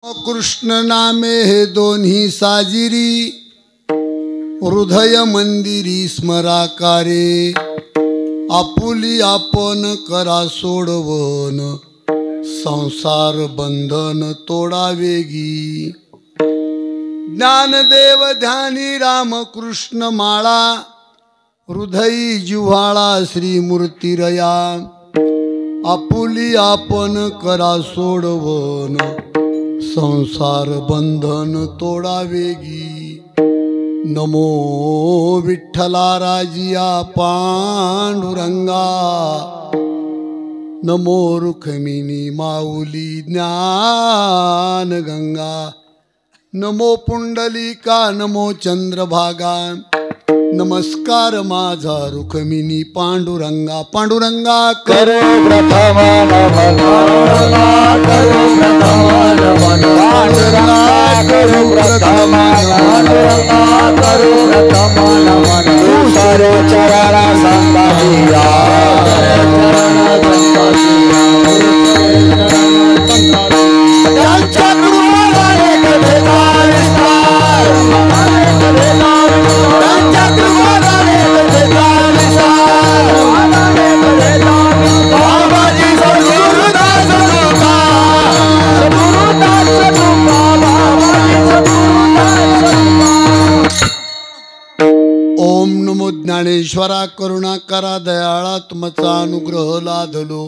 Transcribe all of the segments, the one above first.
कृष्ण नामे हे दोन्ही साजिरी, हृदय मंदिरी स्मराकारे, आपुली आपण करा सोडवन, संसार बंधन तोडा वेगी। ज्ञानदेव ध्यानी रामकृष्ण माळा, हृदयी जिव्हाळा श्रीमूर्तिरया, आपुली आपण करा सोडवन, संसार बंधन तोडा वेगी। नमो विठ्ठला राजिया पांडुरंगा, नमो रुक्मिणी माऊली ज्ञान गंगा, नमो पुंडलिका नमो चंद्रभागा, नमस्कार माझा रुक्मिणी पांडुरंगा। पांडुरंगा करो प्रथम नमन, करो प्रथम नमन, पांडुरंगा करो प्रथम नमन, करो प्रथम नमन। सारे चरण संतानिया, चरण संतानिया, त्यांच्या कृपाला एक भेदा विस्तार, त्यांच्या कृपाला एक भेदा विस्तार, बाबाजी सद्गुरुदास तुका, सद्गुरुदास तुका, बाबाजी सद्गुरुदास तुका। ओम नमो ज्ञानेश्वरा करुणाकरा दयाळा, तुमचा अनुग्रह लाधलो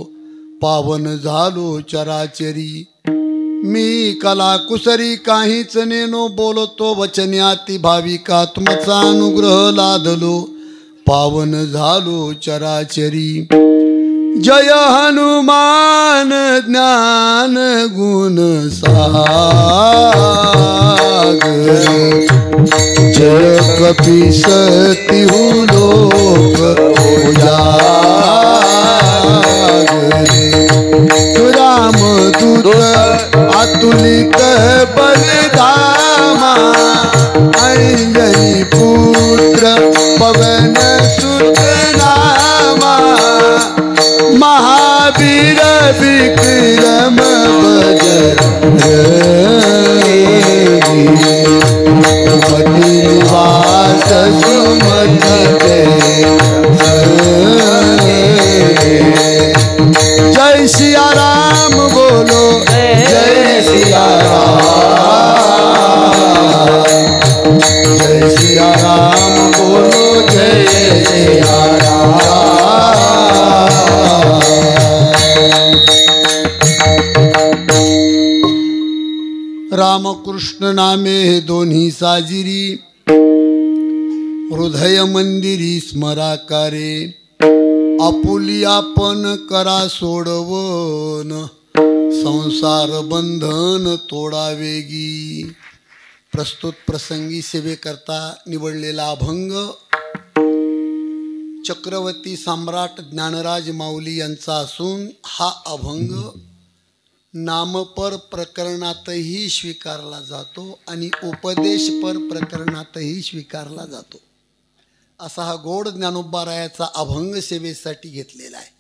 पावन झालो चराचरी। मी कला कुसरी काहीच नेनो, बोलतो वचन्याती भाविका, तुमचा अनुग्रह लाधलो पावन झालो चराचरी। जय हनुमान ज्ञान गुण सागर, जय कपीसति लोक उजागर। रामदूत अतुलित बलिधामा, अंजनी पुत्र पवन सुत नामा, महावीर विक्रम बजरंगी, सुमति निवास सुमति के जय सिया राम बोलो, जय सिया राम, जय सिया राम बोलो, जय सिया राम। रामकृष्ण नामे हे दोन्ही साजिरी, हृदय मंदिरी स्मराकारे, आपुली आपण करा सोडवन, संसार बंधन तोडा वेगी। प्रस्तुत प्रसंगी सेवेकरता निवडलेला अभंग चक्रवर्ती सम्राट ज्ञानराज माऊली यांचा असून हा अभंग नामपर प्रकरणातही स्वीकारला जातो आणि उपदेशपर प्रकरणातही स्वीकारला जातो। असा हा गोड ज्ञानोबारायाचा अभंग सेवेसाठी घेतलेला आहे।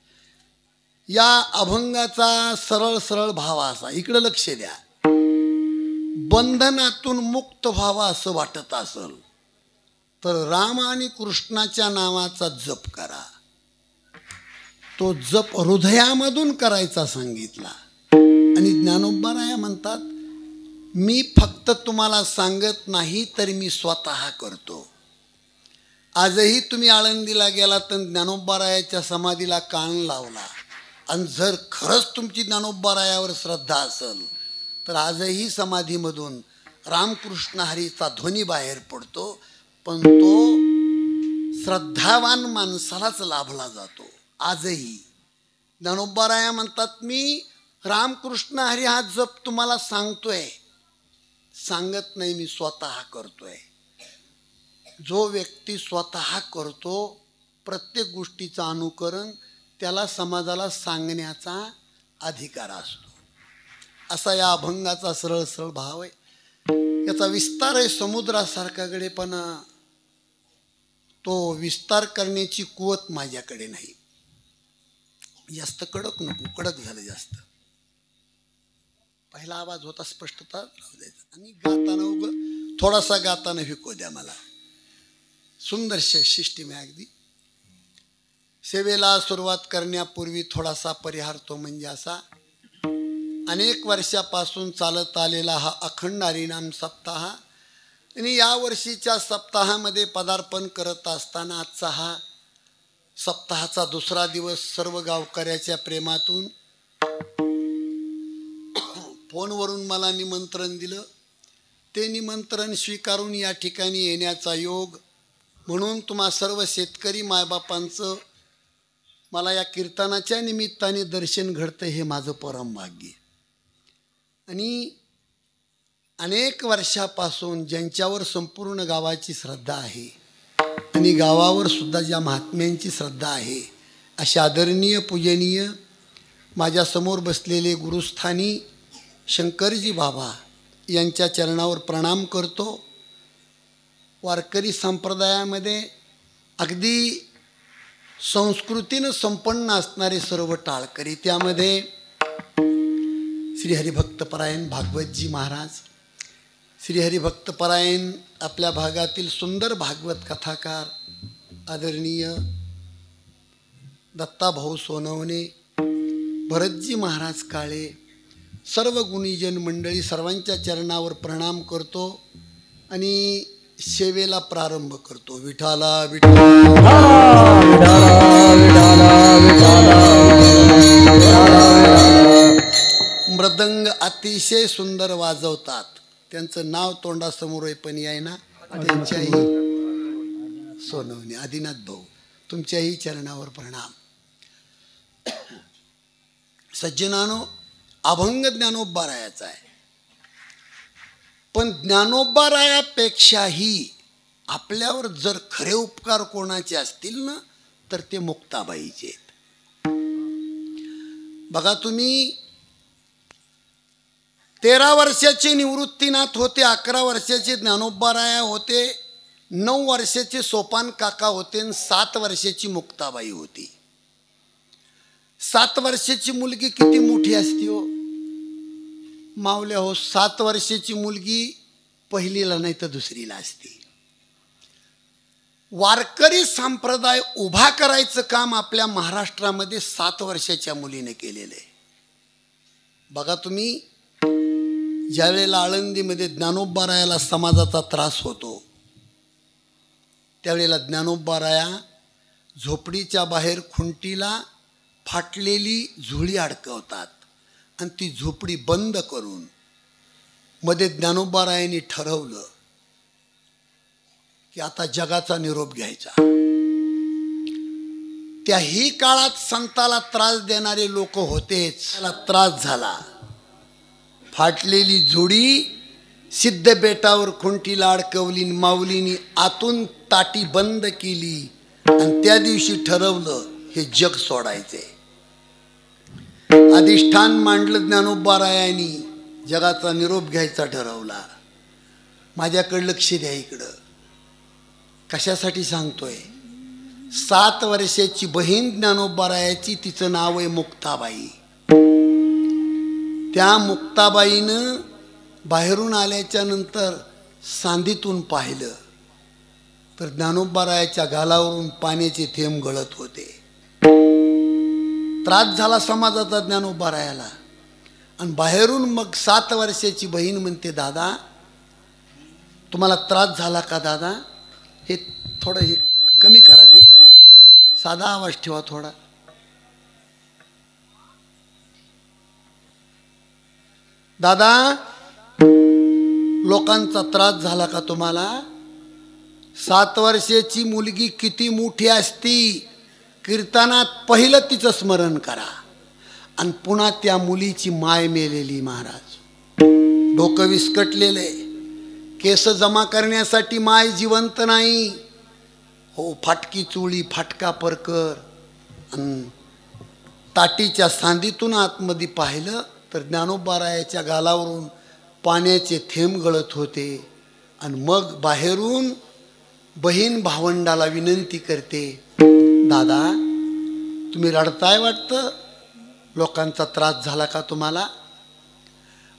या अभंगाचा सरळ सरळ भाव असा, इकडे लक्ष द्या, बंधनातून मुक्त व्हावा असं वाटत असेल तर राम आणि कृष्णाच्या नावाचा जप करा। तो जप हृदयामधून करायचा सांगितला आणि ज्ञानोबाराया म्हणतात, मी फक्त तुम्हाला सांगत नाही तर मी स्वतः करतो। आजही तुम्ही आळंदीला गेला तर ज्ञानोबारायाच्या समाधीला कान लावला आणि जर खरंच तुमची ज्ञानोबारायावर श्रद्धा असेल तर आजही समाधीमधून रामकृष्ण हरीचा ध्वनी बाहेर पडतो, पण तो श्रद्धावान माणसालाच लाभला जातो। आजही ज्ञानोबाराया म्हणतात, मी रामकृष्ण हरी हा जप तुम्हाला सांगतोय, सांगत नाही, मी स्वतः करतोय। जो व्यक्ती स्वतः करतो प्रत्येक गोष्टीचं अनुकरण, त्याला समाजाला सांगण्याचा अधिकार असतो। असा या अभंगाचा सरळ सरळ भाव आहे। याचा विस्तार आहे समुद्रासारखाकडे, पण तो विस्तार करण्याची कुवत माझ्याकडे नाही। जास्त कडक नको, कडक झालं जास्त। पहिला आवाज होता स्पष्टता राहू द्यायचा आणि गाताना थोडासा गाताना विको द्या मला. सुंदर सिस्टीम आहे अगदी. सेवेला सुरुवात करण्यापूर्वी थोडासा परिहार तो म्हणजे असा, अनेक वर्षापासून चालत आलेला हा अखंड हरिनाम सप्ताह आणि या वर्षीच्या सप्ताहामध्ये पदार्पण करत असताना आजचा हा सप्ताहाचा दुसरा दिवस सर्व गावकऱ्याच्या प्रेमातून फोनवरून मला निमंत्रण दिलं. ते निमंत्रण स्वीकारून या ठिकाणी येण्याचा योग म्हणून तुम्हा सर्व शेतकरी मायबापांचं मला या कीर्तनाच्या निमित्ताने दर्शन घडतं हे माझं परम भाग्य. आणि अनेक वर्षापासून ज्यांच्यावर संपूर्ण गावाची श्रद्धा आहे आणि गावावर सुद्धा ज्या महात्म्यांची श्रद्धा आहे असे आदरणीय पूजनीय माझ्यासमोर बसलेले गुरुस्थानी शंकरजी बाबा यांच्या चरणावर प्रणाम करतो. वारकरी संप्रदायामध्ये अगदी संस्कृतीनं संपन्न असणारे सर्व टाळकरी, त्यामध्ये श्री हरिभक्तपरायण भागवतजी महाराज, श्री हरिभक्तपरायण आपल्या भागातील सुंदर भागवत कथाकार आदरणीय दत्ताभाऊ सोनवणे, भरतजी महाराज काळे, सर्व गुणीजन मंडळी सर्वांच्या चरणावर प्रणाम करतो आणि सेवेला प्रारंभ करतो. विठाला विठाला मृदंग अतिशय सुंदर वाजवतात. त्यांचं नाव तोंडासमोर पण यायना, त्यांच्याही सोनवणे आदिनाथ भाऊ तुमच्याही चरणावर प्रणाम. सज्जनानो, अभंग ज्ञानोबारायाचा आहे, पण ज्ञानोबारायापेक्षाही आपल्यावर जर खरे उपकार कोणाचे असतील ना तर ते मुक्ताबाईचे आहेत. बघा तुम्ही 13 वर्षाचे निवृत्तीनाथ होते, 11 वर्षाचे ज्ञानोबाराया होते, 9 वर्षाचे सोपान काका होते आणि 7 वर्षाची मुक्ताबाई होती. 7 वर्षाची मुलगी किती मोठी असते हो मावल्या हो. 7 वर्षाची मुलगी पहिलीला नाही तर दुसरीला असते. वारकरी संप्रदाय उभा करायचं काम आपल्या महाराष्ट्रामध्ये 7 वर्षाच्या मुलीने केलेलं आहे. बघा तुम्ही, ज्यावेळेला आळंदीमध्ये ज्ञानोबारायाला समाजाचा त्रास होतो त्यावेळेला ज्ञानोबाराया झोपडीच्या बाहेर खुंटीला फाटलेली झुळी अडकवतात आणि ती झोपडी बंद करून मध्ये ज्ञानोबारायांनी ठरवलं की आता जगाचा निरोप घ्यायचा. त्याही काळात संताला त्रास देणारे लोक होतेच. त्याला त्रास झाला. फाटलेली झुडी सिद्ध बेटावर खुंटीला अडकवली, माऊलीनी आतून ताटी बंद केली आणि त्या दिवशी ठरवलं हे जग सोडायचे. अधिष्ठान मांडलं ज्ञानोबारायांनी, जगाचा निरोप घ्यायचा ठरवला. माझ्याकडे लक्ष द्या इकडं. कशासाठी सांगतोय? 7 वर्षाची बहीण ज्ञानोबारायाची, तिचं नाव आहे मुक्ताबाई. त्या मुक्ताबाईनं बाहेरून आल्याच्या नंतर सांदीतून पाहिलं तर ज्ञानोबारायाच्या गालावरून पाण्याचे थेंब गळत होते. त्रास झाला समाजाचा ज्ञानोबारायाला. आणि बाहेरून मग 7 वर्षाची बहीण म्हणते, दादा तुम्हाला त्रास झाला का दादा? हे थोडं हे कमी करा, ते साधा आवाज ठेवा थोडा. दादा लोकांचा त्रास झाला का तुम्हाला? 7 वर्षाची मुलगी किती मोठी असती, कीर्तनात पहिलं तिचं स्मरण करा. आणि पुन्हा त्या मुलीची माय मेलेली महाराज, डोकं विस्कटलेले, केस जमा करण्यासाठी माय जिवंत नाही हो. फाटकी चोळी, फाटका परकर. ताटीच्या सांदीतून आतमध्ये पाहिलं तर ज्ञानोबारायाच्या गालावरून पाण्याचे थेंब गळत होते. आणि मग बाहेरून बहीण भावंडाला विनंती करते, दादा तुम्ही रडताय वाटतं, लोकांचा त्रास झाला का तुम्हाला?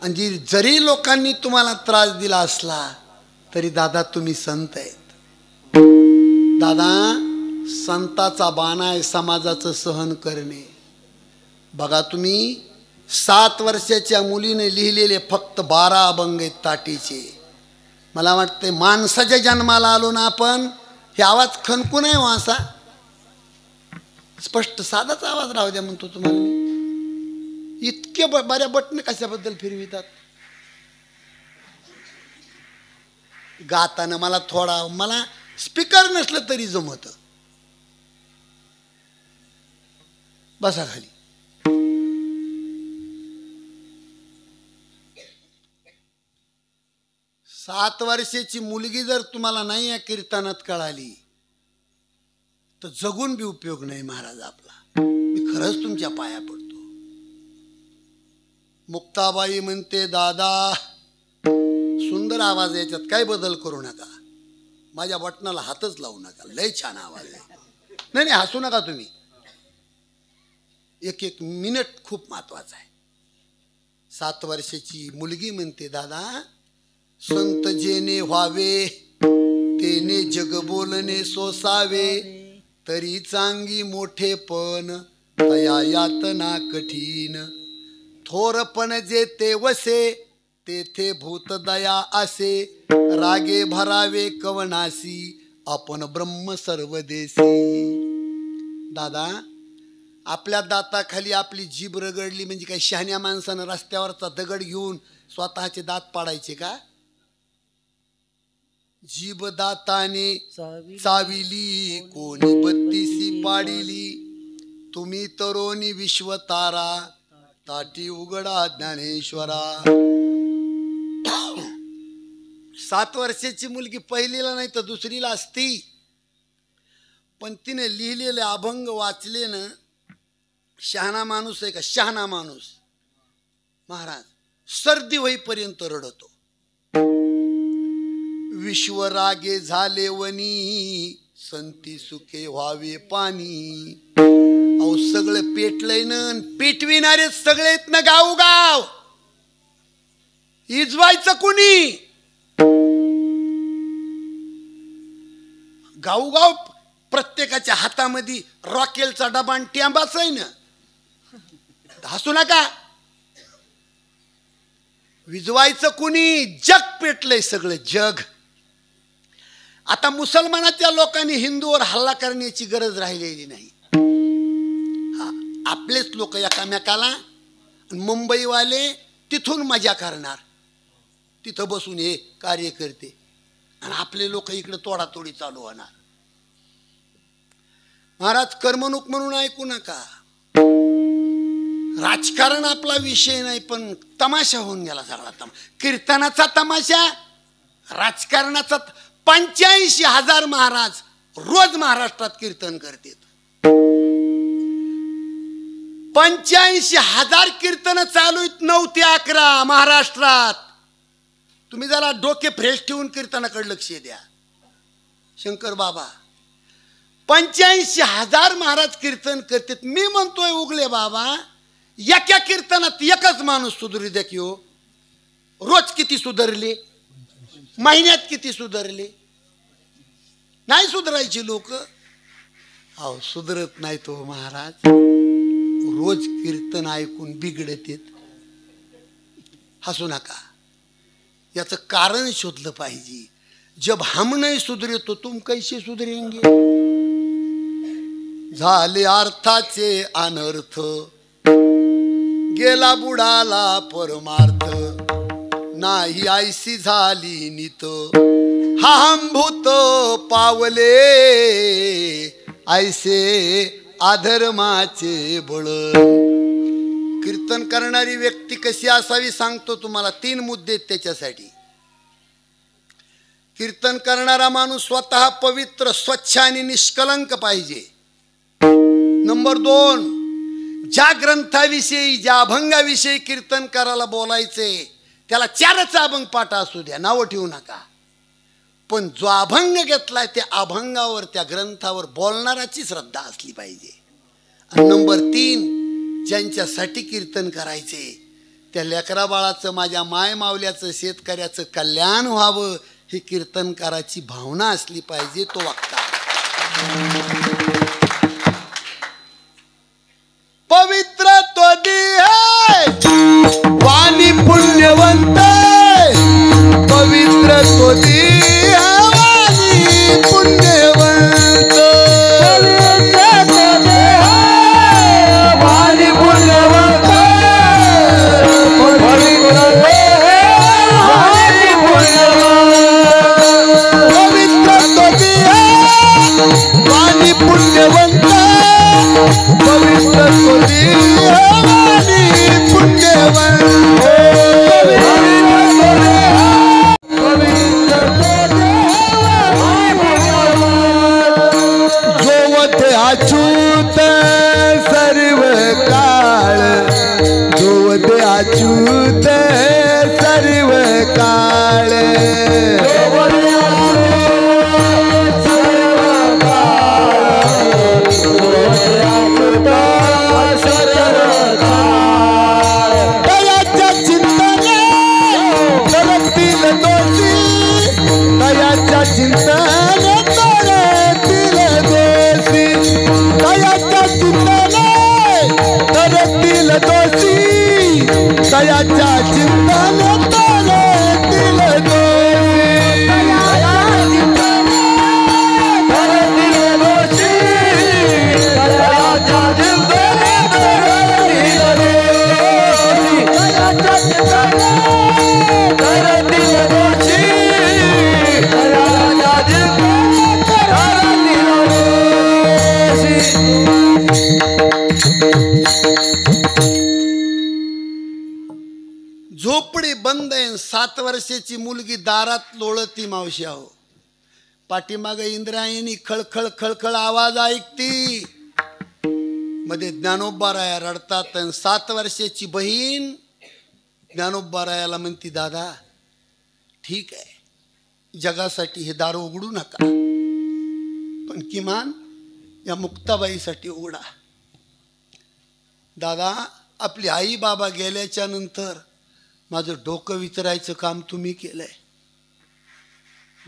आणि जरी लोकांनी तुम्हाला त्रास दिला असला तरी दादा तुम्ही संत आहेत. दादा संताचा बाणा आहे समाजाचं सहन करणे. बघा तुम्ही 7 वर्षाच्या मुलीने लिहिलेले फक्त 12 अभंग आहेत ताटीचे. मला वाटते माणसाच्या जन्माला आलो ना आपण, हे आवाज खणकू नये हो असा, स्पष्ट साधाच आवाज राहू द्या म्हणतो तुम्हाला मी. इतके बऱ्या बटणे कशाबद्दल फिरवितात. गाताना मला स्पीकर नसलं तरी जमत. बसा खाली. सात वर्षाची मुलगी जर तुम्हाला नाही या कीर्तनात कळाली तर जगून बी उपयोग नाही महाराज आपला. मी खरंच तुमच्या पाया पडतो. मुक्ताबाई म्हणते दादा सुंदर आवाज, याच्यात काही बदल करू नका, माझ्या बटनाला हातच लावू नका, लय छान आवाज आहे. नाही हसू नका तुम्ही. एक मिनिट खूप महत्वाचा आहे. 7 वर्षाची मुलगी म्हणते दादा संत जेने व्हावे तेने जग बोलणे सोसावे, तरी चांगी मोठेपण तया यातना कठीण, थोरपण जे ते वसे तेथे भूत दया असे, रागे भरावे कवनासी आपण ब्रह्म सर्वदेशी. दादा आपल्या दाताखाली आपली जीभ रगडली म्हणजे काही शहाण्या माणसानं रस्त्यावरचा दगड घेऊन स्वतःचे दात पाडायचे का? जीभ दाताने चाविली कोणी 32 पाडिली, तुम्ही तरोनी विश्वतारा ताटी उघडा ज्ञानेश्वरा. 7 वर्षाची मुलगी पहिलीला नाही तर दुसरीला असती, पण तिने लिहिलेले अभंग वाचले ना. शहाणा माणूस आहे का? शहाणा माणूस महाराज सर्दी होईपर्यंत रडतो. विश्वरागे झाले वनी संती सुखे व्हावे पाणी. अहो सगळं पेटलंय ना, पेटविणारे सगळेत ना गाव. इजवायचं कुणी? गाव प्रत्येकाच्या हातामध्ये रॉकेलचा डबा आणि टॅम्बाच आहे ना. हसू नका. विजवायचं कुणी? जग पेटलंय सगळं जग. आता मुसलमानाच्या लोकांनी हिंदूवर हल्ला करण्याची गरज राहिलेली नाही. आपलेच लोक एकामेकाला, मुंबईवाले तिथून मजा करणार, तिथं बसून हे कार्य करते, आणि आपले लोक इकडे तोडातोडी चालू होणार. महाराज करमणूक म्हणून ऐकू नका. राजकारण आपला विषय नाही, पण तमाशा होऊन गेला सगळा. कीर्तनाचा तमाशा, राजकारणाचा. 85,000 महाराज रोज महाराष्ट्रात कीर्तन करतात. 85,000 कीर्तन चालू आहेत 9 ते 11 महाराष्ट्रात. तुम्ही जरा डोके फ्रेश ठेवून कीर्तनाकडे लक्ष द्या. शंकर बाबा 85,000 महाराज कीर्तन करतात. मी म्हणतोय उगले बाबा एका कीर्तनात एकच माणूस सुधरू द्या की हो. रोज किती सुधारले, महिन्यात किती सुधारले? नाही सुधारायची लोक. अहो सुधरत नाही तो महाराज. रोज कीर्तन ऐकून बिघडत येत. हसू नका. याचं कारण शोधलं पाहिजे. जब हम नहीं सुधरे तो तुम कैसे सुधरेंगे? झाले अर्थाचे अनर्थ, गेला बुडाला परमार्थ, नाही ऐसी झाली नित, हा हम भूत पावले ऐसे अधर्माचे बळ. कीर्तन करणारी व्यक्ती कशी असावी सांगतो तुम्हाला. 3 मुद्दे त्याच्यासाठी. कीर्तन करणारा माणूस स्वतः पवित्र, स्वच्छ आणि निष्कलंक पाहिजे. नंबर 2, ज्या ग्रंथाविषयी, ज्या अभंगाविषयी कीर्तन करायला बोलायचे त्याला 4च अभंग पाठ असू द्या, नावं ठेवू नका. पण जो अभंग घेतलाय त्या अभंगावर, त्या ग्रंथावर बोलणाराची श्रद्धा असली पाहिजे. आणि नंबर 3, ज्यांच्यासाठी कीर्तन करायचे त्या लेकरा बाळाचं, माझ्या माय मावल्याचं, शेतकऱ्याचं कल्याण व्हावं ही कीर्तनकाराची भावना असली पाहिजे. तो वागता पवित्र तो है वाणी पुण्यवंत, पवित्र तो है वाणी पुण्यवंत, वाणी पुण्यवंत, पवित्र वाणी पुण्यवंत, पवित्र तो है वाणी पुण्यवंत, पवित्र तो है वाणी पुण्यवंत, अच्युत सर्व काळ, जोवत अच्युत सर्व काळ, दयाच्या चिंतने तरतील दोषी, दयाच्या चिंतने तरतील दोषी, दयाच्या चिंतने तरतील दोषी, दयाच्या चिंतने तरतील दोषी, दयाच्या चिंतने तरतील दोषी, दयाच्या चिंतने तरतील दोषी, दयाच्या चिंतने तरतील दोषी, दयाच्या चिंतने तरतील झोपडी बंद आहे. 7 वर्षाची मुलगी दारात लोळती. मावशी आहो, पाठीमागे इंद्रायणी खळखळ खळखळ आवाज ऐकती. मध्ये ज्ञानोबाराया रडतात. 7 वर्षाची बहीण ज्ञानोबारायाला म्हणती, दादा ठीक आहे, जगासाठी हे दार उघडू नका, पण किमान या मुक्ताबाईसाठी उघडा. दादा, आपली आई बाबा गेल्याच्या नंतर माझं डोकं विचारायचं काम तुम्ही केलंय.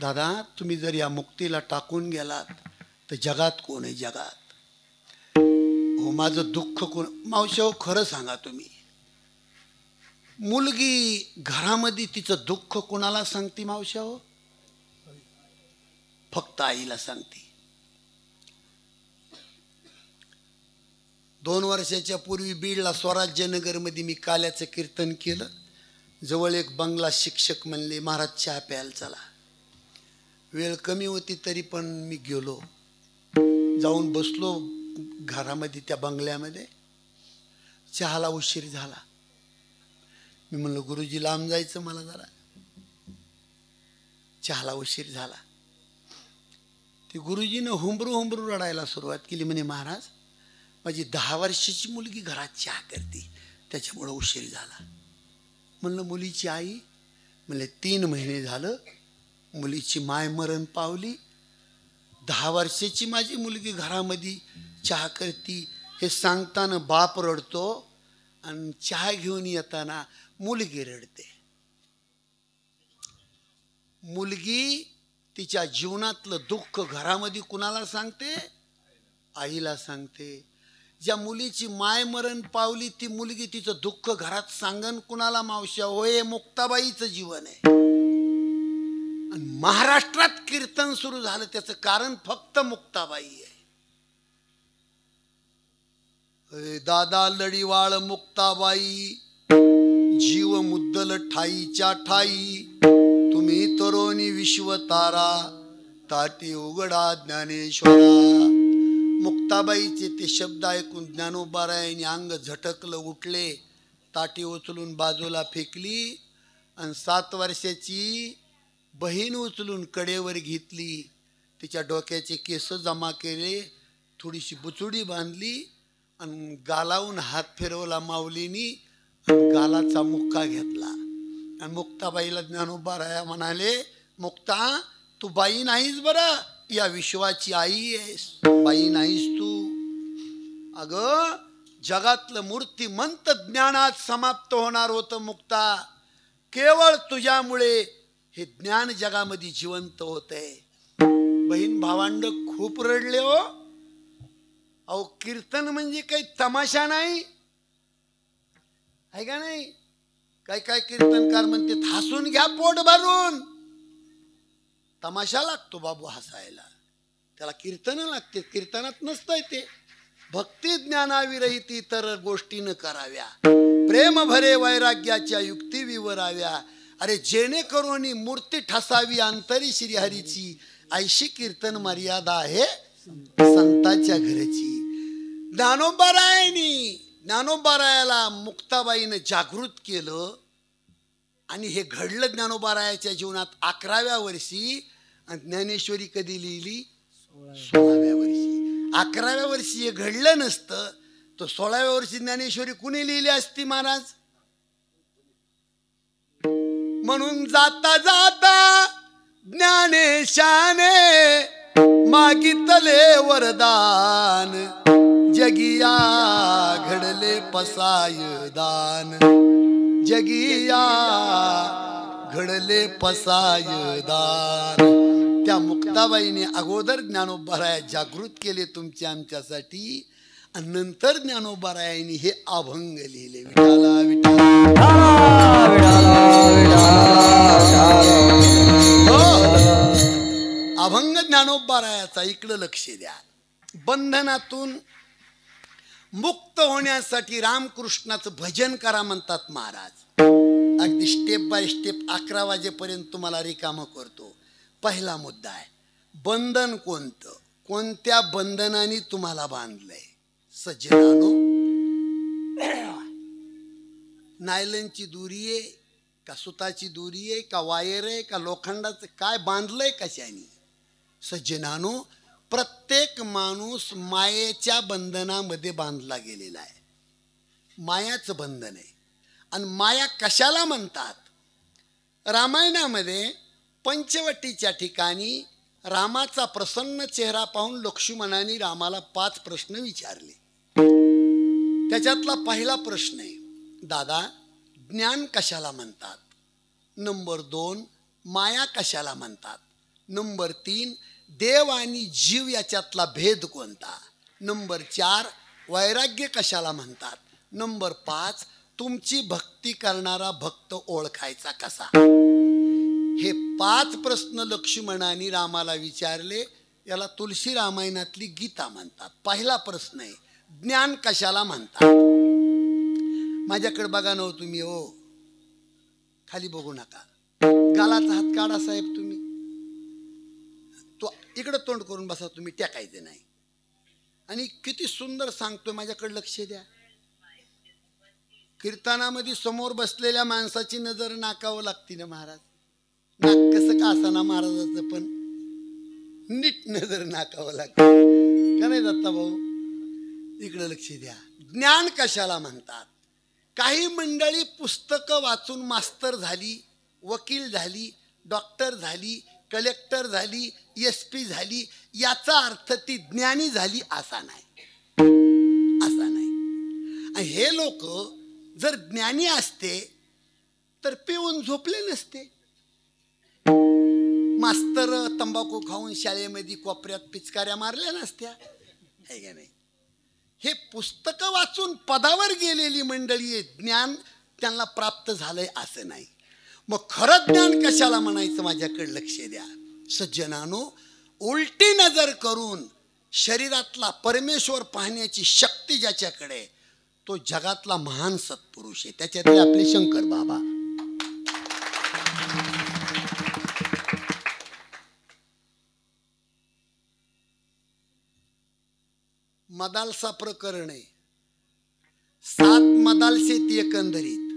दादा, तुम्ही जर या मुक्तीला टाकून गेलात तर जगात कोण आहे? जगात हो माझं दुःख कोण? मावशी हो, खरं सांगा तुम्ही, मुलगी घरामध्ये तिचं दुःख कोणाला सांगते? मावशी हो, फक्त आईला सांगते. 2 वर्षाच्या पूर्वी बीडला स्वराज्यनगरमध्ये मी काल्याचं कीर्तन केलं. जवळ एक बंगला शिक्षक म्हणले, महाराज चहा प्यायला चला. वेळ कमी होती तरी पण मी गेलो. जाऊन बसलो घरामध्ये, त्या बंगल्यामध्ये. चहाला उशीर झाला. मी म्हणलं, गुरुजी लांब जायचं मला जरा. चहाला उशीर झाला. ते गुरुजीनं हुंबरू रडायला सुरुवात केली. म्हणे, महाराज, माझी 10 वर्षाची मुलगी घरात चहा करते, त्याच्यामुळं उशीर झाला. म्हणलं, मुलीची आई? म्हणले, 3 महिने झालं मुलीची माय मरण पावली. 10 वर्षाची माझी मुलगी घरामध्ये चहा करती हे सांगताना बाप रडतो, आणि चहा घेऊन येताना मुलगी रडते. मुलगी तिच्या जीवनातलं दुःख घरामध्ये कुणाला सांगते? आईला सांगते. ज्या मुलीची माय मरण पावली ती मुलगी तिचं दुःख घरात सांगन कुणाला? मावश्या होय, मुक्ताबाईचं जीवन आहे. आणि महाराष्ट्रात कीर्तन सुरू झालं त्याचं कारण फक्त मुक्ताबाई आहे. दादा लढीवाळ मुक्ताबाई, जीव मुद्दल ठाईच्या ठाई, तुम्ही तरोनी विश्वतारा, ताटी उघडा ज्ञानेश्वरा. मुक्ताबाईचे ते शब्द ऐकून ज्ञानोबारायांनी अंग झटकलं, उठले, ताटी उचलून बाजूला फेकली, आणि 7 वर्षाची बहीण उचलून कडेवर घेतली. तिच्या डोक्याचे केस जमा केले, थोडीशी बुचुडी बांधली, आणि गालावून हात फिरवला माऊलीनी, आणि गालाचा मुक्का घेतला. आणि मुक्ताबाईला ज्ञानोबाराया म्हणाले, मुक्ता, तू बाई नाहीस बरं, या विश्वाची आई आहेस, बाई नाहीस तू. अगं, जगातलं मूर्तिमंत ज्ञानात समाप्त होणार होतं मुक्ता. केवळ तुझ्यामुळे हे ज्ञान जगामध्ये जिवंत होतंय. बहीण भावांड खूप रडले हो. अहो कीर्तन म्हणजे काही तमाशा नाही आहे का नाही. काय काय कीर्तनकार म्हणते हसून घ्या पोट भरून. तमाशा लागतो बाबू हसायला, त्याला कीर्तन लागते. कीर्तनात नसतंय ते. भक्ती ज्ञानाविरहित इतर गोष्टी न कराव्या, प्रेम भरे वैराग्याच्या युक्ती विवराव्या. अरे जेणेकरून मूर्ती ठसावी अंतरी श्रीहरीची, ऐशी कीर्तन मर्यादा आहे संताच्या घरची. ज्ञानोबारायाला मुक्ताबाईनं जागृत केलं आणि हे घडलं ज्ञानोबारायाच्या जीवनात 11व्या वर्षी. आणि ज्ञानेश्वरी कधी लिहिली? 16व्या वर्षी. 11व्या वर्षी हे घडलं नसतं तर 16व्या वर्षी ज्ञानेश्वरी कुणी लिहिली असती महाराज? म्हणून जाता जाता ज्ञानेशाने मागितले वरदान, जगिया घडले पसायदान, जगिया घडले पसायदान. त्या मुक्ताबाईने अगोदर ज्ञानोबाराया जागृत केले तुमच्या आमच्यासाठी, आणि नंतर ज्ञानोबारायांनी हे अभंग लिहिले. विठाला विठाला अभंग ज्ञानोबारायाचा. इकडं लक्ष द्या. बंधनातून मुक्त होण्यासाठी रामकृष्णाचं भजन करा म्हणतात महाराज. अगदी स्टेप बाय स्टेप 11 वाजेपर्यंत तुम्हाला रिकामं करतो. पहिला मुद्दा आहे बंधन कोणतं, कोणत्या बंधनाने तुम्हाला बांधलंय. सज्जनानो, नायलनची दोरी आहे का सुताची दोरी आहे का वायर आहे का लोखंडाचं, काय बांधलंय कशाने? सज्जनानो, प्रत्येक माणूस मायेच्या बंधनामध्ये बांधला गेलेला आहे. मायाचं बंधन आहे. आणि माया कशाला म्हणतात? रामायणामध्ये पंचवटीच्या ठिकाणी रामाचा प्रसन्न चेहरा पाहून लक्ष्मणाने रामाला 5 प्रश्न विचारले. त्याच्यातला पहिला प्रश्न आहे, दादा ज्ञान कशाला म्हणतात? नंबर 2, माया कशाला म्हणतात? नंबर 3, देव आणि जीव याच्यातला भेद कोणता? नंबर 4, वैराग्य कशाला म्हणतात? नंबर 5, तुमची भक्ती करणारा भक्त ओळखायचा कसा? हे 5 प्रश्न लक्ष्मणाने रामाला विचारले. याला तुलसी रामायणातली गीता म्हणतात. पहिला प्रश्न आहे ज्ञान कशाला म्हणतात? माझ्याकडे बघा नव तुम्ही. हो, खाली बघू नका. गालाचा हात काढा साहेब. तुम्ही तो इकडं तोंड करून बसा. तुम्ही टेकायचे नाही. आणि किती सुंदर सांगतोय, माझ्याकडे लक्ष द्या. कीर्तनामध्ये समोर बसलेल्या माणसाची नजर नाकावं लागते ना महाराज. नाक कसं का असाना महाराजाचं, पण नीट नजर नाकावं लागतं का नाही दत्ता भाऊ? इकडं लक्ष द्या. ज्ञान कशाला म्हणतात? काही मंडळी पुस्तकं वाचून मास्तर झाली, वकील झाली, डॉक्टर झाली, कलेक्टर झाली, SP झाली, याचा अर्थ ती ज्ञानी झाली असा नाही. असा नाही. आणि हे लोक जर ज्ञानी असते तर पिऊन झोपले नसते. मास्तर तंबाखू खाऊन शाळेमध्ये कोपऱ्यात पिचकाऱ्या मारल्या नसत्या, है का नाही? हे पुस्तकं वाचून पदावर गेलेली मंडळी आहे. ज्ञान त्यांना प्राप्त झालंय असं नाही. मग खरं ज्ञान कशाला म्हणायचं? माझ्याकडे लक्ष द्या. सज्जनानो, उलटी नजर करून शरीरातला परमेश्वर पाहण्याची शक्ती ज्याच्याकडे, तो जगातला महान सत्पुरुष आहे. त्याच्यातले आपले शंकर बाबा. मदालसा प्रकरण आहे. 7 मदालसे ती एकंदरीत,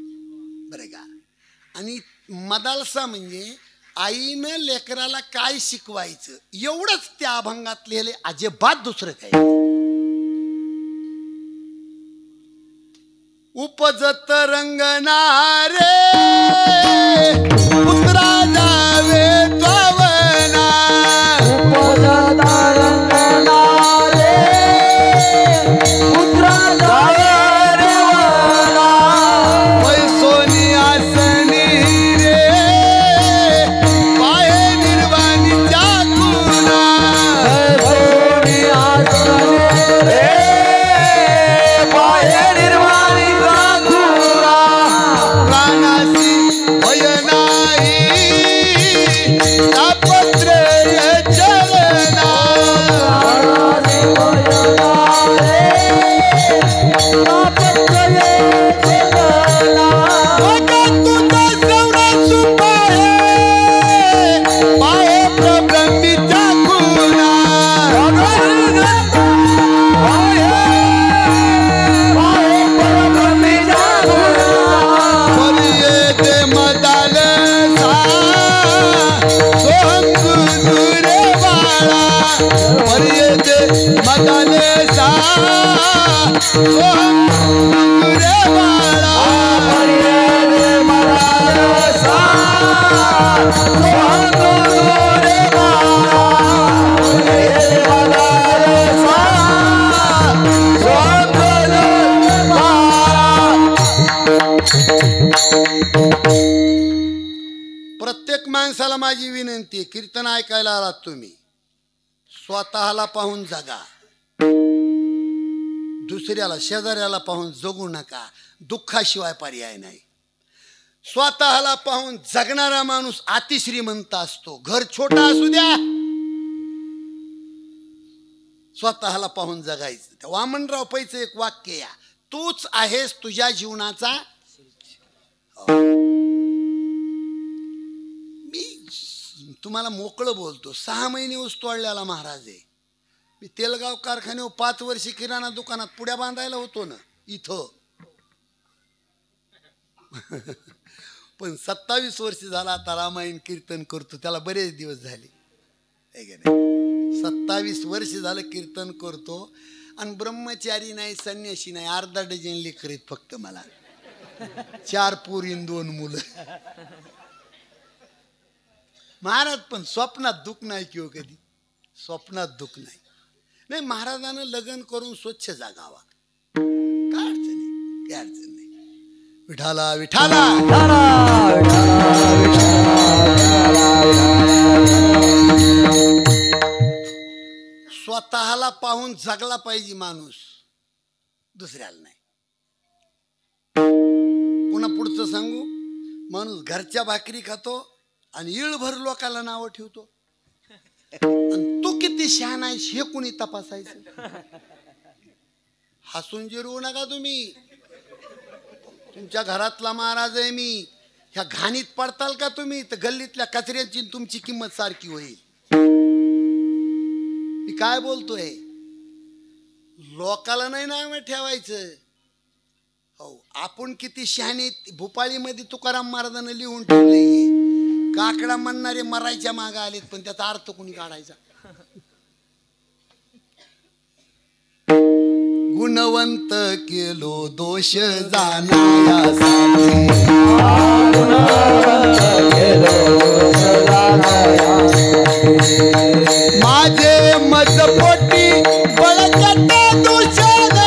बरं का? आणि मदालसा म्हणजे आईनं लेकराला काय शिकवायचं एवढंच त्या अभंगात लिहिले, अजिबात दुसरं काही. उपजत रंगनारे पुत्रा जावे त्ववना, उपजत रंगनारे पुत्रा जावे पर्यते मदाने सा सोहम रे बाळा पर्यते मदाने सा सोहम रे बाळा पर्यते मदाने सा सोहम रे बाळा. प्रत्येक माणसाला माझी विनंती आहे, कीर्तन ऐकायला आलात तुम्ही, स्वतःला पाहून जगा, दुसऱ्याला शेजाऱ्याला पाहून जगू नका. दुःखाशिवाय पर्याय नाही. स्वतःला पाहून जगणारा माणूस अतिश्रीमंत असतो. घर छोटा असू द्या, स्वतःला पाहून जगायचं. त्या वामनराव पैचं एक वाक्य या, तूच आहेस तुझ्या जीवनाचा. मी तुम्हाला मोकळं बोलतो. 6 महिने ऊस तोडल्याला महाराज आहे. मी तेलगाव कारखान्यावर 5 वर्ष किराणा दुकानात पुड्या बांधायला होतो ना इथं. पण 27 वर्ष झाला आता रामायण कीर्तन करतो. त्याला बरेच दिवस झाले, 27 वर्ष झालं कीर्तन करतो. आणि ब्रह्मचारी नाही, संन्यासी नाही, अर्धा डझन लेकर आहेत फक्त मला. 4 पोरी 2 मुलं. महाराज पण स्वप्नात दुःख नाही किंवा कधी स्वप्नात दुःख नाही. नाही, महाराजानं लग्न करून स्वच्छ जागावा, काय अडचण नाही, काय अडचण नाही. विठाला विठाला स्वतःला पाहून जगला पाहिजे माणूस, दुसऱ्याला नाही. पुन्हा पुढचं सांगू, माणूस घरच्या भाकरी खातो आणि इळभर लोकाला नावं ठेवतो. आणि तू किती शहाणा आहेस हे कुणी तपासायचं. हसून जिरवू नका तुम्ही. तुमच्या घरातला महाराज आहे मी. ह्या घाणीत पडताल का तुम्ही तर गल्लीतल्या कचऱ्याची तुमची किंमत सारखी होईल. मी काय बोलतोय, लोकाला नाही नाव ठेवायचं. हो, आपण किती शहाणे. भोपाळीमध्ये तुकाराम महाराजांना लिहून ठेवलंय, काकडा म्हणणारे मरायच्या मागे आलेत, पण त्याचा अर्थ कोणी काढायचा. गुणवंत केलो दोष जाणायासाठी, माझे मजपोटी बळकट दूषण,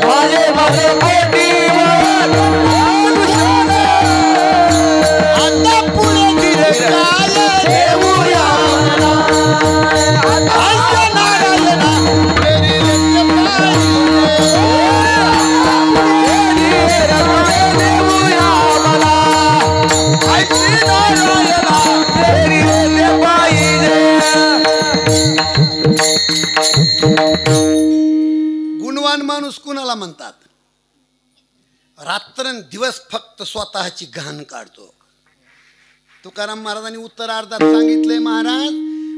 माझे मजपोटी दूषण, आता पुढे गिरकाय देऊया नारायणा मेरी गुणवान माणूस कुणाला म्हणतात, रात्रंदिवस फक्त स्वतःची घाण काढतो. तुकाराम महाराजांनी उत्तरार्धात सांगितलंय, महाराज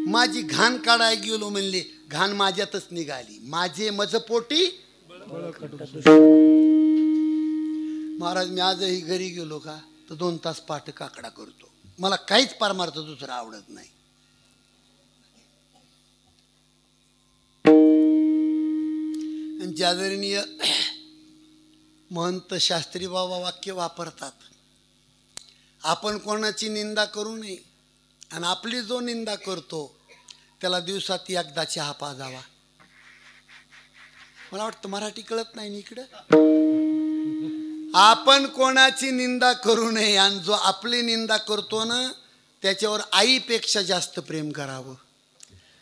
माझी घाण काढाय गेलो म्हणले, घाण माझ्यातच निघाली. माझे मजपोटी. महाराज मी आजही घरी गेलो का तर 2 तास पाठ काकडा करतो. मला काहीच परमार्थ दुसरा आवडत नाही. आणि आदरणीय महंत शास्त्री बाबा वाक्य वापरतात, आपण कोणाची निंदा करू नये आणि आपली जो निंदा करतो त्याला दिवसात एकदा चहा पाजावा. मला वाटतं मराठी कळत नाही इकडं. आपण कोणाची निंदा करू नये आणि जो आपली निंदा करतो ना त्याच्यावर आईपेक्षा जास्त प्रेम करावं.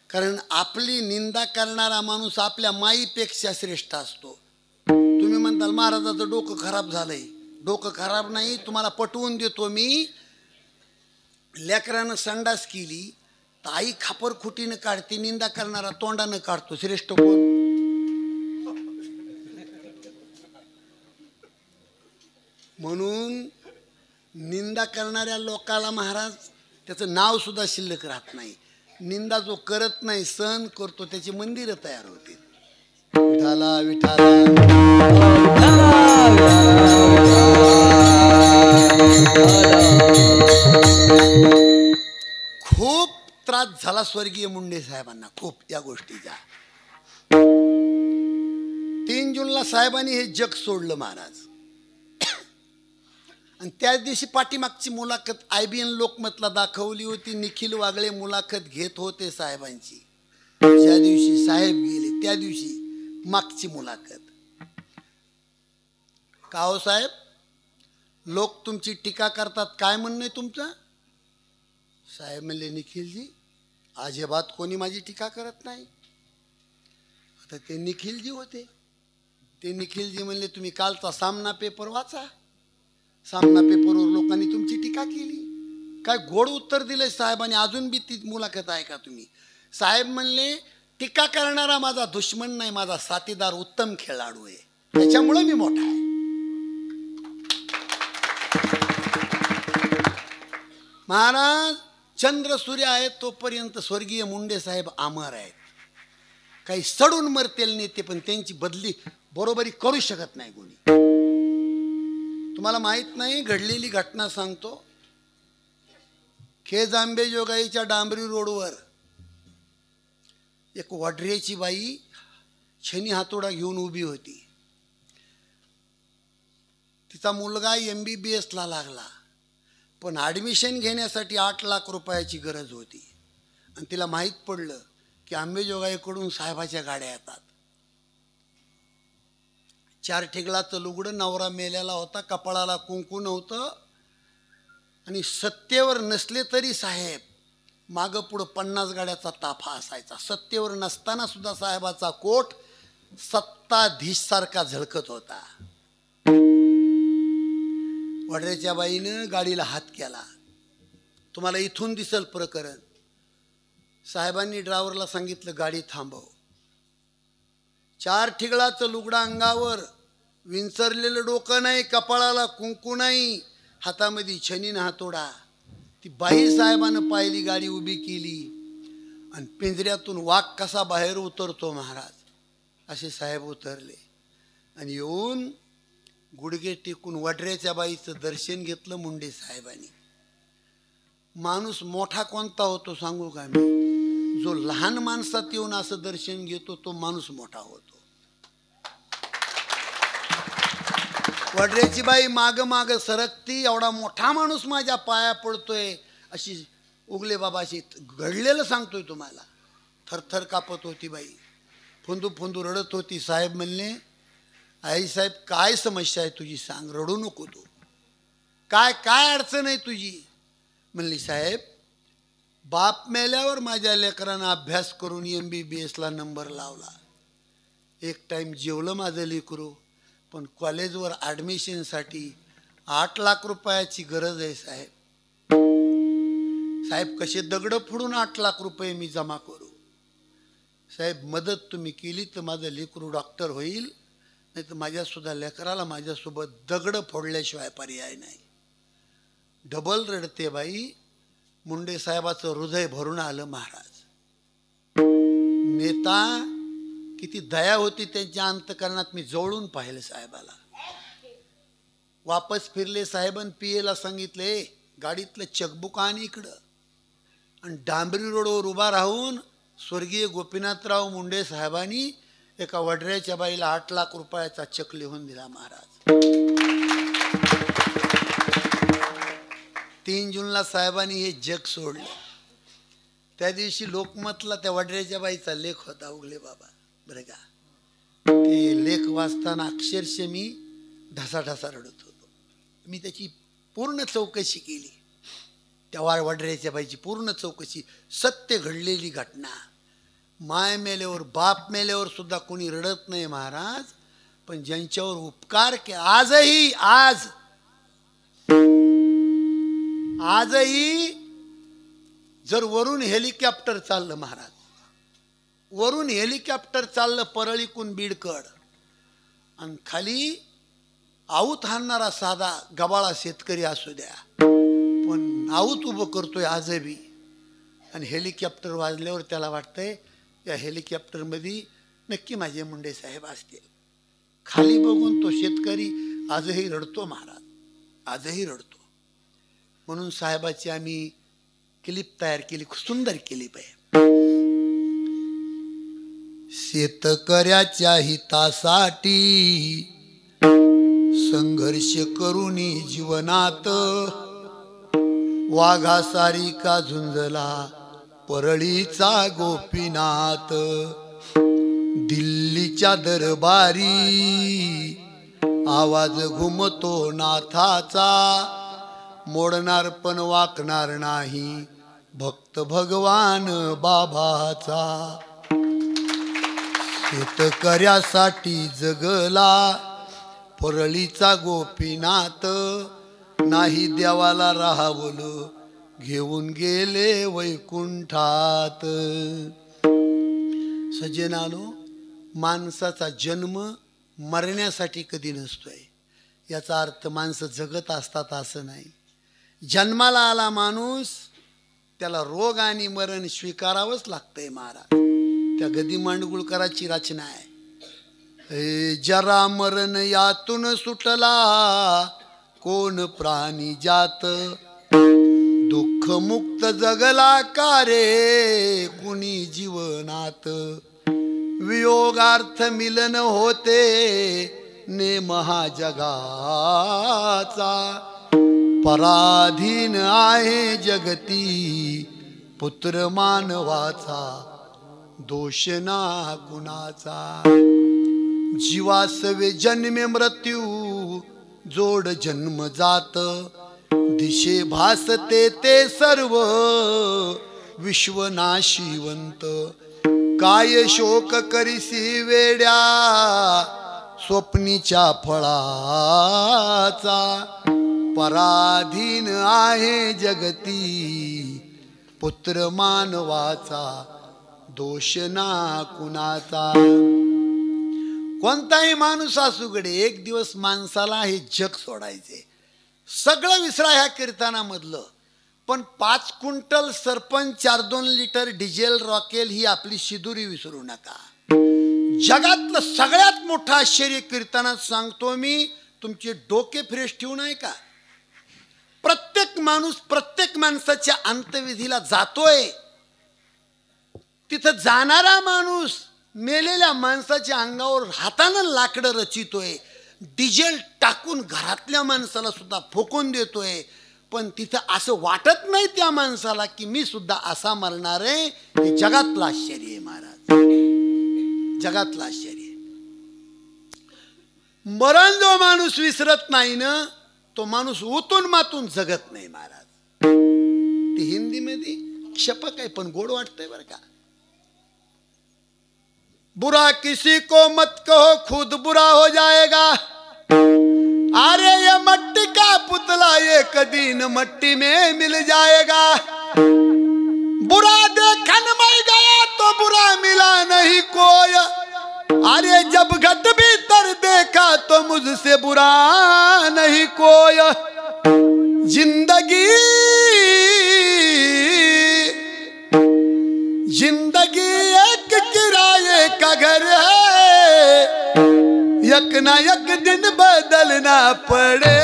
कारण आपली निंदा करणारा माणूस आपल्या माईपेक्षा श्रेष्ठ असतो. तुम्ही म्हणताल महाराजाचं डोकं खराब झालंय. डोकं खराब नाही, तुम्हाला पटवून देतो मी. लेकरानं संडास केली तर आई खापरखुटीनं काढते, निंदा करणारा तोंडानं काढतो. श्रेष्ठ कोण? म्हणून निंदा करणाऱ्या लोकाला महाराज त्याचं नाव सुद्धा शिल्लक राहत नाही. निंदा जो करत नाही, सहन करतो, त्याची मंदिरं तयार होते. विठाला विठाला खूप त्रास झाला स्वर्गीय मुंडे साहेबांना खूप या गोष्टीचा. 3 जूनला साहेबांनी हे जग सोडलं महाराज. आणि त्याच दिवशी पाठीमागची मुलाखत IBN लोकमतला दाखवली होती. निखिल वागळे मुलाखत घेत होते साहेबांची. ज्या दिवशी साहेब गेले त्या दिवशी मागची मुलाखत. का हो साहेब, लोक तुमची टीका करतात, काय म्हणणं आहे तुमचं? साहेब म्हणले, निखिलजी अजिबात कोणी माझी टीका करत नाही. आता ते निखिलजी होते. ते निखिलजी म्हणले, तुम्ही कालचा सामना पेपर वाचा. सामना पेपरवर लोकांनी तुमची टीका केली. काय गोड उत्तर दिले साहेबांनी. अजून बी ती मुलाखत आहे का तुम्ही? साहेब म्हणले, टीका करणारा माझा दुश्मन नाही, माझा साथीदार उत्तम खेळाडू आहे, त्याच्यामुळे मी मोठा आहे. महाराज, चंद्र सूर्य आहे तोपर्यंत स्वर्गीय मुंडे साहेब अमर आहेत. काही सडून मरतेल नेते पण त्यांची बदली बरोबरी करू शकत नाही कोणी. तुम्हाला माहित नाही, घडलेली घटना सांगतो. खेज आंबेजोगाईच्या डांबरी रोडवर एक वढऱ्याची बाई छनी हातोडा घेऊन उभी होती. तिचा मुलगा MBBS ला लागला, पण ॲडमिशन घेण्यासाठी 8 लाख रुपयाची गरज होती. आणि तिला माहीत पडलं की आंबेजोगाईकडून साहेबाच्या गाड्या येतात. 4 ठिगळाचं लुगडं, नवरा मेलेला होता, कपाळाला कुंकू नव्हतं, आणि सत्तेवर नसले तरी साहेब मागं पुढं 50 गाड्याचा ताफा असायचा. सत्तेवर नसताना सुद्धा साहेबाचा कोट सत्ताधीश सारखा झळकत होता. वडऱ्याच्या बाईनं गाडीला हात केला. तुम्हाला इथून दिसल प्रकरण. साहेबांनी ड्रायव्हरला सांगितलं, गाडी थांबव. 4 ठिगळाचं लुगडं अंगावर, विंचरलेलं डोकं नाही, कपाळाला कुंकू नाही, हातामध्ये छनीन हातोडा. ती बाई साहेबानं पाहिली, गाडी उभी केली, आणि पिंजऱ्यातून वाघ कसा बाहेर उतरतो महाराज, असे साहेब उतरले आणि येऊन गुडघे टेकून वडऱ्याच्या बाईचं दर्शन घेतलं मुंडे साहेबांनी. माणूस मोठा कोणता होतो सांगू का मी? जो लहान माणसात येऊन असं दर्शन घेतो तो माणूस मोठा होतो. वडऱ्याची बाई माग माग सरकती, एवढा मोठा माणूस माझ्या पाया पडतोय अशी उगले बाबाशी घडलेलं सांगतोय तुम्हाला. थरथर कापत होती बाई, फुंदू फुंदू रडत होती. साहेब म्हणले, आई साहेब काय समस्या आहे तुझी, सांग, रडू नको तू, काय काय अडचण आहे तुझी? म्हणली, साहेब बाप मेल्यावर माझ्या लेकरांना अभ्यास करून MBBS ला नंबर लावला. एक टाईम जेवलं माझं लेकरू, पण कॉलेजवर ॲडमिशनसाठी 8 लाख रुपयाची गरज आहे साहेब. साहेब कसे दगडं फोडून 8 लाख रुपये मी जमा करू? साहेब मदत तुम्ही केली तर माझं लेकरू डॉक्टर होईल, नाही तर माझ्यासुद्धा लेकराला माझ्यासोबत दगडं फोडल्याशिवाय पर्याय नाही. डबल रडते बाई. मुंडे साहेबाचं हृदय भरून आलं महाराज. नेता किती दया होती त्यांच्या अंतकरणात, मी जवळून पाहिलं साहेबाला. वापस फिरले साहेबांनी PA सांगितले, गाडीतलं चकबुक आण इकडं. आणि डांबरी रोडवर उभा राहून स्वर्गीय गोपीनाथराव मुंडे साहेबांनी एका वडऱ्याच्या बाईला 8 लाख रुपयाचा चेक लिहून दिला महाराज. 3 जूनला साहेबांनी हे जग सोडलं. त्या दिवशी लोकमतला त्या वडऱ्याच्या बाईचा लेख होता, उगले बाबा बरं का. ते लेख वाचताना अक्षरशः मी ढसाढसा रडत होतो. मी त्याची पूर्ण चौकशी केली, त्या वडऱ्याच्या बाईची पूर्ण चौकशी. सत्य घडलेली घटना. माय मेल्यावर, बाप मेल्यावर सुद्धा कोणी रडत नाही महाराज, पण ज्यांच्यावर उपकार के आजही जर वरून हेलिकॉप्टर चाललं महाराज, वरून हेलिकॉप्टर चाललं परळीकून बीडकड, आणि खाली आऊत हाणणारा साधा गबाळा शेतकरी असू द्या, पण आऊत उभं करतोय आजही. आणि हेलिकॉप्टर वाजल्यावर त्याला वाटतंय या हेलिकॉप्टरमध्ये नक्की माझे मुंडे साहेब असतील. खाली बघून तो शेतकरी आजही रडतो महाराज, आजही रडतो. म्हणून साहेबाची आम्ही क्लिप तयार केली, सुंदर क्लिप आहे. शेतकऱ्याच्या हितासाठी संघर्ष करूनी जीवनात वाघासारिका झुंजला परळीचा गोपीनाथ. दिल्लीच्या दरबारी आवाज घुमतो नाथाचा, मोडणार पण वाकणार नाही भक्त भगवान बाबाचा. शेतकऱ्यासाठी जगला परळीचा गोपीनाथ, नाही देवाला राहावलं घेऊन गेले वैकुंठात. सज्जनानो, माणसाचा जन्म मरण्यासाठी कधी नसतोय. याचा अर्थ माणसं जगत असतात असं नाही. जन्माला आला माणूस, त्याला रोग आणि मरण स्वीकारावंच लागतंय महाराज. त्या गदी मांडगुळकराची रचना आहे. जरा मरण यातून सुटला कोण प्राणी जात, दुःख मुक्त जगला का रे कुणी जीवनात. वियोगार्थ मिलन होते नेम हा जगाचा, पराधीन आहे जगती पुत्र मानवाचा, दोष ना कुणाचा. जीवासवे जन्मे मृत्यू जोड जन्म जात, दिशे भासते ते सर्व विश्वनाशिवंत. काय शोक करीसी वेड्या स्वप्नीच्या फळाचा, पराधीन आहे जगती पुत्र मानवाचा, दोष ना कुणाचा. कोणताही माणूस असुगडे, एक दिवस माणसाला हे जग सोडायचे. सगळं विसरा ह्या कीर्तनामधलं, पण 5 क्विंटल सरपंच, 4-2 लिटर डिझेल रॉकेल ही आपली शिदुरी विसरू नका. जगातलं सगळ्यात मोठं आश्चर्य कीर्तनात सांगतो मी, तुमचे डोके फ्रेश ठेवून आहे का. प्रत्येक माणूस प्रत्येक माणसाच्या अंत्यविधीला जातोय. तिथं जाणारा माणूस मेलेल्या माणसाच्या अंगावर हातानं लाकडं रचितोय, डिझेल टाकून घरातल्या माणसाला सुद्धा फोकून देतोय. पण तिथं असं वाटत नाही त्या माणसाला की मी सुद्धा असा मरणार आहे. हे जगातलं आश्चर्य आहे महाराज, जगातलं आश्चर्य. मरण जो माणूस विसरत नाही ना, तो माणूस उतून मातून जगत नाही महाराज. ते हिंदी मध्ये क्षपक आहे पण गोड वाटतंय बरं का. बुरा किसी को मत कहो खुद बुरा हो जाएगा, अरे ये मट्टी का पुतला एक दिन मट्टी में मिल जाएगा. बुरा देखन में गया तो बुरा मिला नहीं कोई, अरे जब घट भीतर देखा तो मुझसे बुरा नहीं कोई. जिंदगी जिंदगी एक किराए का घर है, यक ना यक दिन बदलना पड़े.